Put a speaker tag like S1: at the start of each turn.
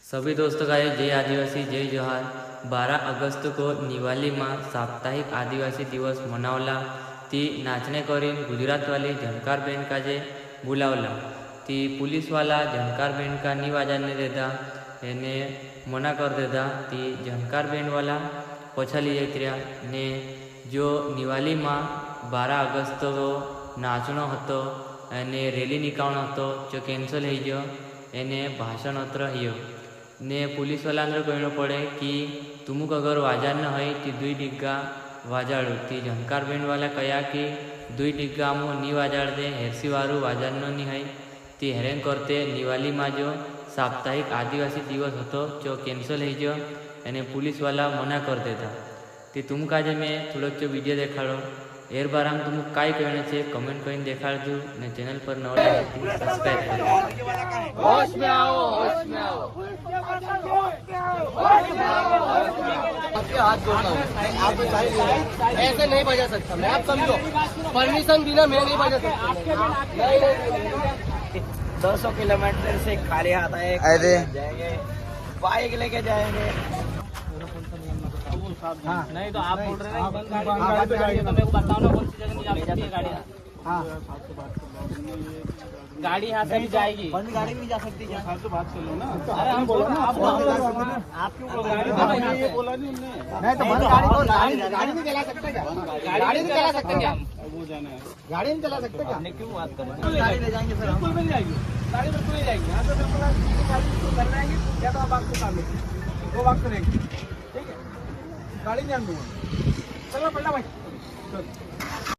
S1: सभी दोस्तों का जय आदिवासी जय जोहार। 12 अगस्त को निवाली में साप्ताहिक आदिवासी दिवस मनावला ती नाचने करीन गुजरात वाली झनकार बेन का जे बुलावला ती पुलिस वाला झनकार बेन का नी वाजाने देता एने मना कर देता ती झनकार बेन वाला पछा ली जाता ने जो निवाली में 12 अगस्त को नाचनो हतो अने रेली निकाळनो हतो जो केन्सल थई गयो एने भाषण अत्र हियो ने पुलिस वाला अंदर कहना पड़े कि तुमुक अगर वाजार न है ती 2 डिग्गा वाजाड़ू ती झनकार बेन वाला कया कि 2 डिग्गा मो नी वाजाड़ दे हेरसी वारू वाजार नी है ती हेरेन करते निवाली में जो साप्ताहिक आदिवासी दिवस हतो जो केन्सल हो गयो एने पुलिस वाला मना कर देता ती तुमका जे मैं थोड़ोक जो वीडियो देखाड़ो एर बार हम तुमको काय कहने से कमेंट करीने देखाड़जो ने चैनल पर नवा लागे सब्सक्राइब करो।
S2: होश में आओ, होश में आओ। आपके हाथ जोड़ता हूँ, आप ऐसे नहीं बजा सकता मैं, आप समझो परमिशन बिना मैं नहीं बजा सकता।
S3: 200 किलोमीटर से खाली हाथ आए जाएंगे, बाइक लेके जाएंगे।
S4: हाँ। नहीं तो आप बोल रहे हैं बंद गाड़ी तो मेरे को बताओ ना कौन सी जगह नहीं जा सकती है गाड़ी। हाँ गाड़ी यहाँ से भी जाएगी,
S3: बंद गाड़ी भी जा सकती है।
S4: तो बात कर लो ना। अरे हम बोलो ना, आप क्यों बोल रहे हैं? ये बोला नहीं हमने।
S2: नहीं तो बंद गाड़ी नहीं चला सकते क्या? गाड़ी नहीं चला सकते क्या?
S4: वो जाना है,
S2: गाड़ी नहीं चला सकते क्या?
S3: हमने क्यों बात करें? गाड़ी ले जाएंगे सर,
S4: बिल्कुल मिल जाएगी गाड़ी, बिल्कुल मिल जाएगी। यहाँ से बिल्कुल गाड़ी कर रहेंगे या तो आप बात को सामने 2 बात करेंगे, ठीक है? गाड़ी जान दूंगा, चलो पढ़ना भाई।